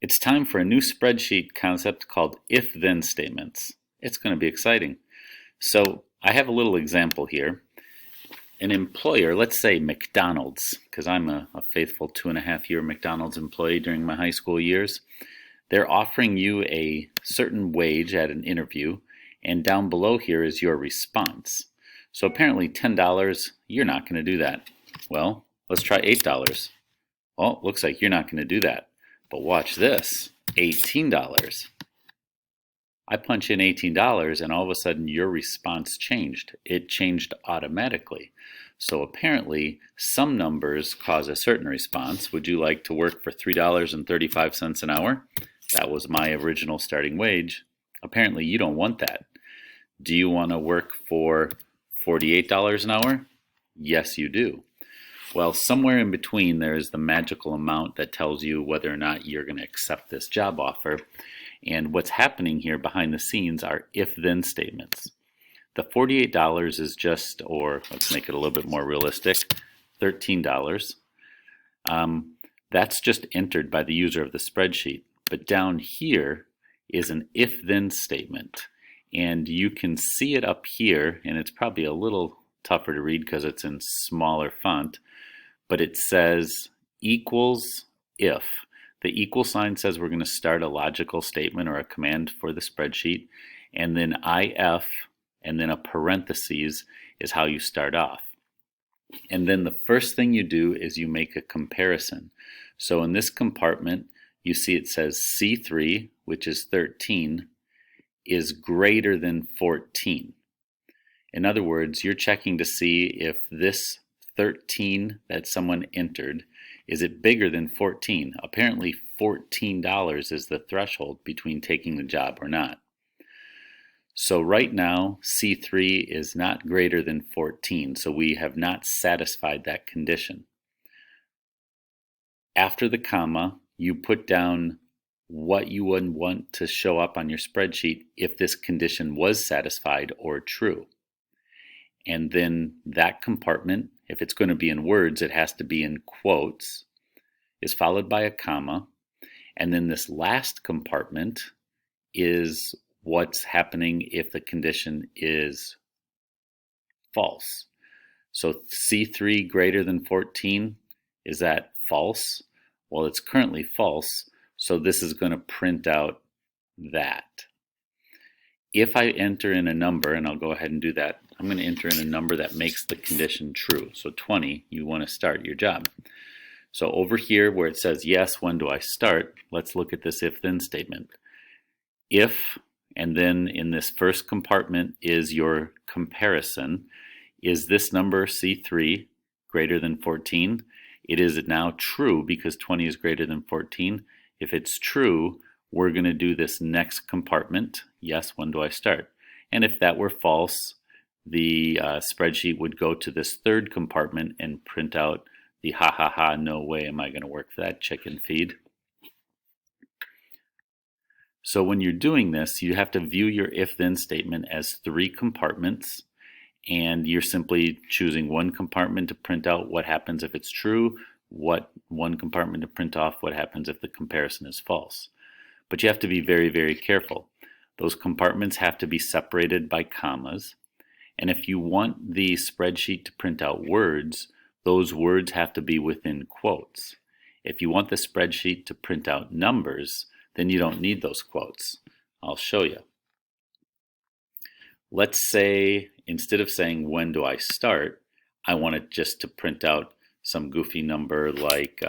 It's time for a new spreadsheet concept called if-then statements. It's going to be exciting. So I have a little example here. An employer, let's say McDonald's, because I'm a faithful 2.5-year McDonald's employee during my high school years, they're offering you a certain wage at an interview, and down below here is your response. So apparently $10, you're not going to do that. Well, let's try $8. Well, looks like you're not going to do that. But watch this, $18. I punch in $18 and all of a sudden your response changed. It changed automatically. So apparently some numbers cause a certain response. Would you like to work for $3.35 an hour? That was my original starting wage. Apparently you don't want that. Do you want to work for $48 an hour? Yes, you do. Well, somewhere in between there is the magical amount that tells you whether or not you're going to accept this job offer. And what's happening here behind the scenes are if-then statements. The $48 is just, or let's make it a little bit more realistic, $13. That's just entered by the user of the spreadsheet. But down here is an if-then statement. And you can see it up here, and it's probably a little tougher to read because it's in smaller font. But it says equals if. The equal sign says we're going to start a logical statement or a command for the spreadsheet, and then if and then a parentheses is how you start off. And then the first thing you do is you make a comparison. So in this compartment, you see it says C3, which is 13, is greater than 14. In other words, you're checking to see if this 13 that someone entered, is it bigger than 14? Apparently $14 is the threshold between taking the job or not. So right now C3 is not greater than 14, so we have not satisfied that condition. After the comma, you put down what you would want to show up on your spreadsheet if this condition was satisfied or true. And then that compartment, if it's going to be in words, it has to be in quotes, is followed by a comma. And then this last compartment is what's happening if the condition is false. So C3 greater than 14, is that false? Well, it's currently false, so this is going to print out that. If I enter in a number, and I'll go ahead and do that, I'm going to enter in a number that makes the condition true. So 20, you want to start your job. So over here where it says yes, when do I start? Let's look at this if-then statement. If, and then in this first compartment is your comparison. Is this number C3 greater than 14? It is now true because 20 is greater than 14. If it's true, we're going to do this next compartment. Yes, when do I start? And if that were false, the spreadsheet would go to this third compartment and print out the ha ha ha, no way am I going to work for that chicken feed. So when you're doing this, you have to view your if-then statement as 3 compartments, and you're simply choosing one compartment to print out what happens if it's true, one compartment to print off what happens if the comparison is false. But you have to be very, very careful. Those compartments have to be separated by commas. And if you want the spreadsheet to print out words, those words have to be within quotes. If you want the spreadsheet to print out numbers, then you don't need those quotes. I'll show you. Let's say instead of saying when do I start, I want it just to print out some goofy number like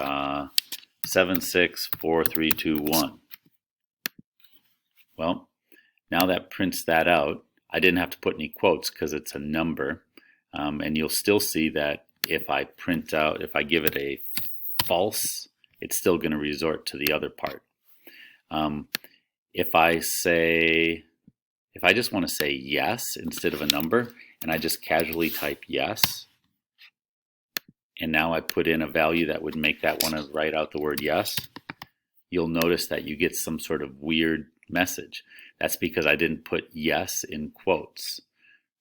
764321. Well, now that prints that out. I didn't have to put any quotes because it's a number, and you'll still see that if I give it a false, it's still going to resort to the other part. If I just want to say yes instead of a number, and I just casually type yes, and now I put in a value that would make that want to write out the word yes, you'll notice that you get some sort of weird message. That's because I didn't put yes in quotes.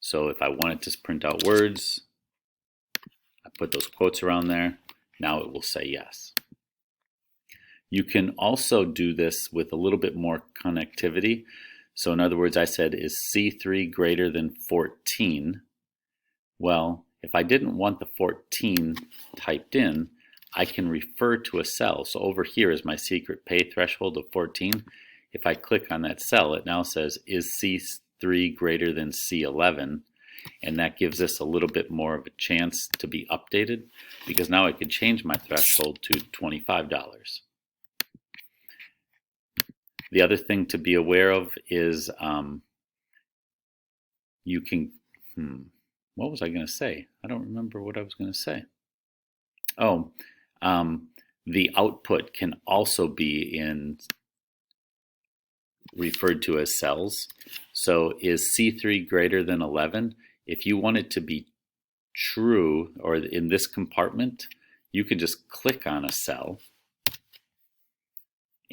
So if I wanted to print out words, I put those quotes around there. Now it will say yes. You can also do this with a little bit more connectivity. So in other words, I said, is C3 greater than 14? Well, if I didn't want the 14 typed in, I can refer to a cell. So over here is my secret pay threshold of 14. If I click on that cell, it now says, is C3 greater than C11? And that gives us a little bit more of a chance to be updated, because now I can change my threshold to $25. The other thing to be aware of is you can, what was I going to say? I don't remember what I was going to say. Oh, the output can also be referred to as cells. So is C3 greater than 11? If you want it to be true, or in this compartment, you can just click on a cell.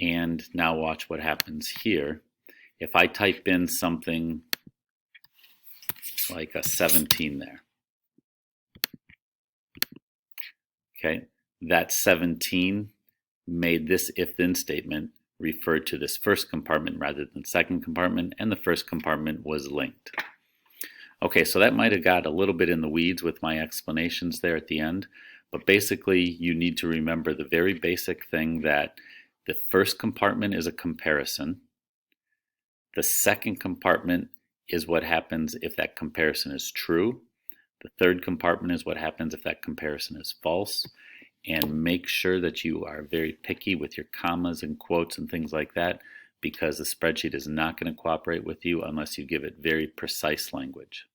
And now watch what happens here. If I type in something like a 17 there, okay, that 17 made this if-then statement refer to this first compartment rather than second compartment, and the first compartment was linked. Okay, so that might have got a little bit in the weeds with my explanations there at the end, but basically you need to remember the very basic thing that the first compartment is a comparison. The second compartment is what happens if that comparison is true. The third compartment is what happens if that comparison is false. And make sure that you are very picky with your commas and quotes and things like that, because the spreadsheet is not going to cooperate with you unless you give it very precise language.